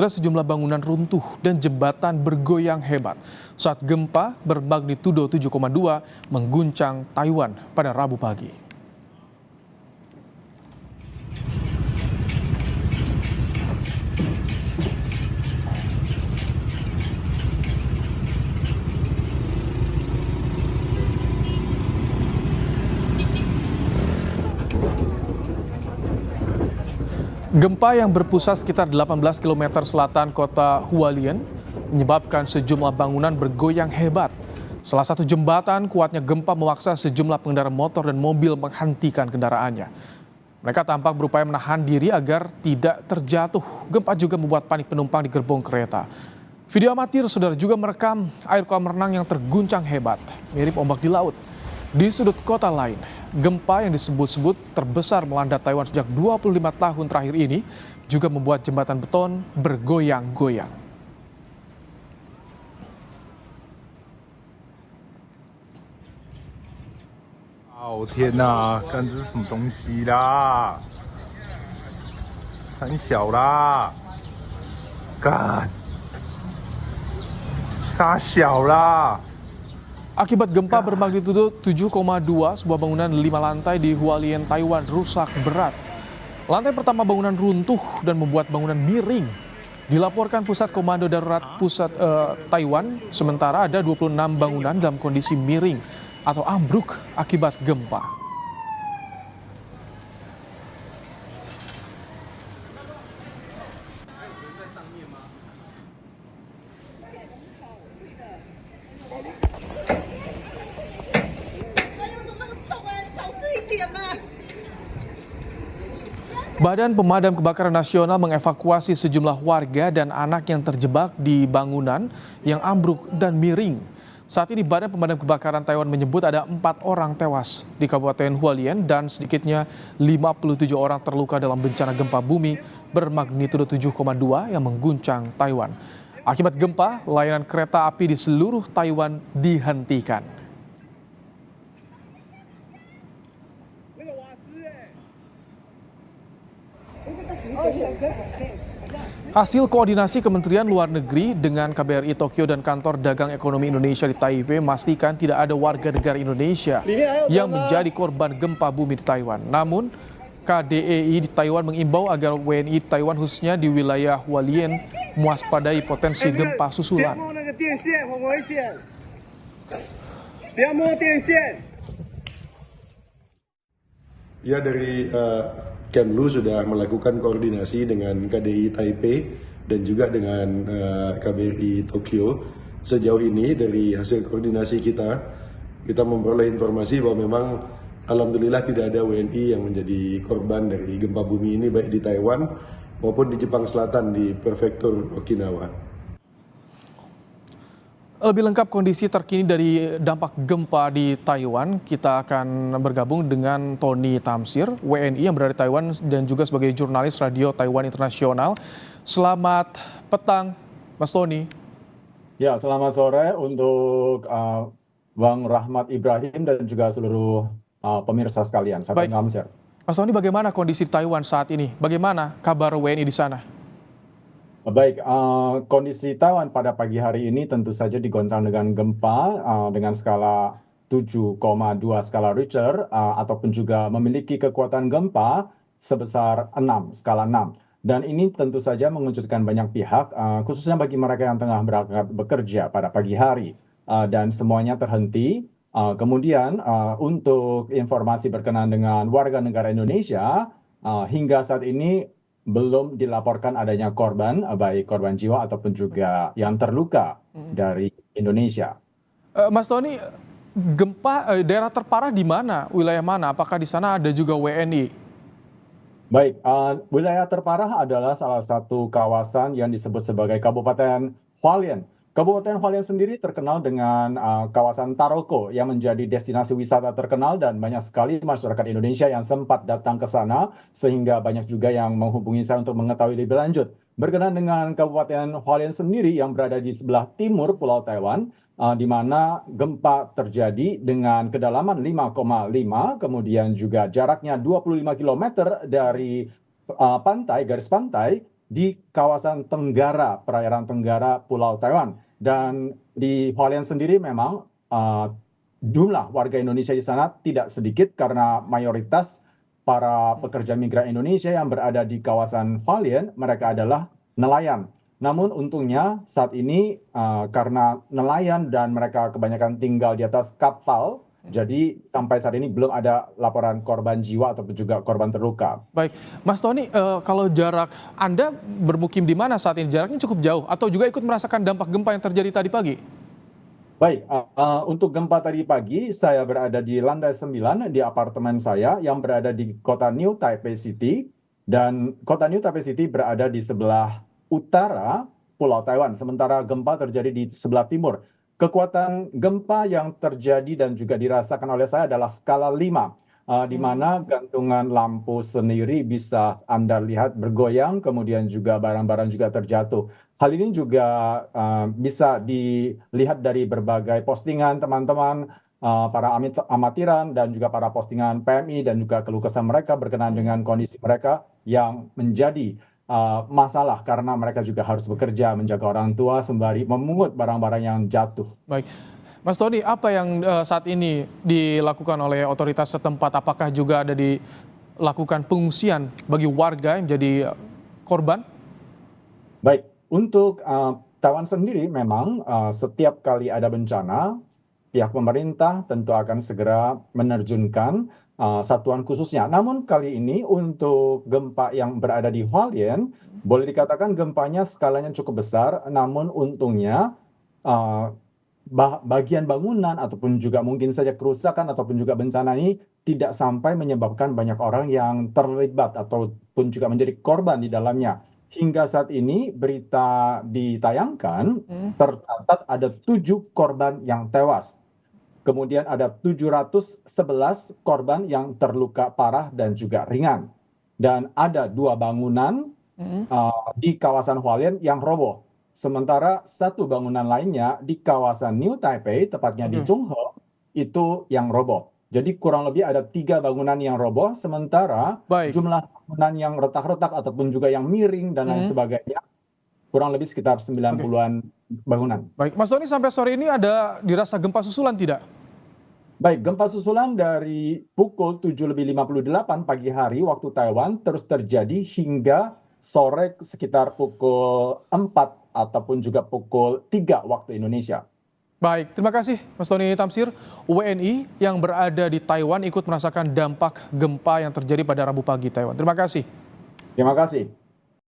Sejumlah bangunan runtuh dan jembatan bergoyang hebat saat gempa bermagnitudo 7,2 mengguncang Taiwan pada Rabu pagi. Gempa yang berpusat sekitar 18 km selatan kota Hualien menyebabkan sejumlah bangunan bergoyang hebat. Salah satu jembatan, kuatnya gempa memaksa sejumlah pengendara motor dan mobil menghentikan kendaraannya. Mereka tampak berupaya menahan diri agar tidak terjatuh. Gempa juga membuat panik penumpang di gerbong kereta. Video amatir saudara juga merekam air kolam renang yang terguncang hebat, mirip ombak di laut. Di sudut kota lain, gempa yang disebut-sebut terbesar melanda Taiwan sejak 25 tahun terakhir ini juga membuat jembatan beton bergoyang-goyang. Oh 天哪，看这是什么东西啦？三小啦，干，傻小啦！ Akibat gempa bermagnitudo 7,2, sebuah bangunan 5 lantai di Hualien, Taiwan rusak berat. Lantai pertama bangunan runtuh dan membuat bangunan miring. Dilaporkan Pusat Komando Darurat Taiwan, sementara ada 26 bangunan dalam kondisi miring atau ambruk akibat gempa. Badan Pemadam Kebakaran Nasional mengevakuasi sejumlah warga dan anak yang terjebak di bangunan yang ambruk dan miring. Saat ini Badan Pemadam Kebakaran Taiwan menyebut ada 4 orang tewas di Kabupaten Hualien dan sedikitnya 57 orang terluka dalam bencana gempa bumi bermagnitudo 7,2 yang mengguncang Taiwan. Akibat gempa, layanan kereta api di seluruh Taiwan dihentikan. Hasil koordinasi Kementerian Luar Negeri dengan KBRI Tokyo dan Kantor Dagang Ekonomi Indonesia di Taipei memastikan tidak ada warga negara Indonesia yang menjadi korban gempa bumi di Taiwan. Namun, KDEI di Taiwan mengimbau agar WNI Taiwan khususnya di wilayah Hualien mewaspadai potensi gempa susulan. Ya, dari Kemlu sudah melakukan koordinasi dengan KDI Taipei dan juga dengan KBRI Tokyo. Sejauh ini dari hasil koordinasi kita memperoleh informasi bahwa memang alhamdulillah tidak ada WNI yang menjadi korban dari gempa bumi ini baik di Taiwan maupun di Jepang Selatan di Prefektur Okinawa. Lebih lengkap kondisi terkini dari dampak gempa di Taiwan, kita akan bergabung dengan Tony Tamsir, WNI yang berada di Taiwan dan juga sebagai jurnalis Radio Taiwan Internasional. Selamat petang, Mas Tony. Ya, selamat sore untuk Bang Rahmat Ibrahim dan juga seluruh pemirsa sekalian. Baik, Mas Tony, bagaimana kondisi di Taiwan saat ini? Bagaimana kabar WNI di sana? Baik, kondisi Taiwan pada pagi hari ini tentu saja digoncang dengan gempa dengan skala 7,2 skala Richter ataupun juga memiliki kekuatan gempa sebesar 6, skala 6. Dan ini tentu saja mengejutkan banyak pihak, khususnya bagi mereka yang tengah berangkat bekerja pada pagi hari. Dan semuanya terhenti. Kemudian untuk informasi berkenaan dengan warga negara Indonesia, hingga saat ini belum dilaporkan adanya korban, baik korban jiwa ataupun juga yang terluka dari Indonesia. Mas Tony, gempa daerah terparah di mana? Wilayah mana? Apakah di sana ada juga WNI? Baik, wilayah terparah adalah salah satu kawasan yang disebut sebagai Kabupaten Hualien. Kabupaten Hualien sendiri terkenal dengan kawasan Taroko yang menjadi destinasi wisata terkenal dan banyak sekali masyarakat Indonesia yang sempat datang ke sana sehingga banyak juga yang menghubungi saya untuk mengetahui lebih lanjut. Berkenaan dengan Kabupaten Hualien sendiri yang berada di sebelah timur Pulau Taiwan, di mana gempa terjadi dengan kedalaman 5,5, kemudian juga jaraknya 25 km dari garis pantai. di kawasan tenggara, perairan tenggara Pulau Taiwan. Dan di Hualien sendiri memang jumlah warga Indonesia di sana tidak sedikit karena mayoritas para pekerja migran Indonesia yang berada di kawasan Hualien, mereka adalah nelayan. Namun untungnya saat ini karena nelayan dan mereka kebanyakan tinggal di atas kapal, jadi sampai saat ini belum ada laporan korban jiwa ataupun juga korban terluka. Baik, Mas Tony, kalau jarak Anda bermukim di mana saat ini? Jaraknya cukup jauh atau juga ikut merasakan dampak gempa yang terjadi tadi pagi? Baik, untuk gempa tadi pagi saya berada di lantai 9 di apartemen saya yang berada di kota New Taipei City, dan kota New Taipei City berada di sebelah utara Pulau Taiwan, sementara gempa terjadi di sebelah timur. Kekuatan gempa yang terjadi dan juga dirasakan oleh saya adalah skala 5, di mana gantungan lampu sendiri bisa Anda lihat bergoyang, kemudian juga barang-barang juga terjatuh. Hal ini juga bisa dilihat dari berbagai postingan teman-teman, para amatiran dan juga para postingan PMI dan juga keluh kesah mereka berkenaan dengan kondisi mereka yang menjadi masalah karena mereka juga harus bekerja menjaga orang tua sembari memungut barang-barang yang jatuh. Baik, Mas Tony, apa yang saat ini dilakukan oleh otoritas setempat? Apakah juga ada dilakukan pengungsian bagi warga yang menjadi korban? Baik, untuk Taiwan sendiri memang setiap kali ada bencana, pihak pemerintah tentu akan segera menerjunkan satuan khususnya. Namun kali ini untuk gempa yang berada di Hualien, boleh dikatakan gempanya skalanya cukup besar, namun untungnya bagian bangunan ataupun juga mungkin saja kerusakan ataupun juga bencana ini tidak sampai menyebabkan banyak orang yang terlibat ataupun juga menjadi korban di dalamnya. Hingga saat ini berita ditayangkan tercatat ada 7 korban yang tewas. Kemudian ada 711 korban yang terluka parah dan juga ringan. Dan ada 2 bangunan di kawasan Hualien yang roboh. Sementara 1 bangunan lainnya di kawasan New Taipei, tepatnya di Zhonghe, itu yang roboh. Jadi kurang lebih ada 3 bangunan yang roboh, sementara jumlah bangunan yang retak-retak ataupun juga yang miring dan lain sebagainya, kurang lebih sekitar 90-an bangunan. Baik, Mas Tony, sampai sore ini ada dirasa gempa susulan tidak? Baik, gempa susulan dari pukul 7:58 pagi hari waktu Taiwan terus terjadi hingga sore sekitar pukul 4 ataupun juga pukul 3 waktu Indonesia. Baik, terima kasih Mas Tony Tamsir, WNI yang berada di Taiwan ikut merasakan dampak gempa yang terjadi pada Rabu pagi Taiwan. Terima kasih. Terima kasih.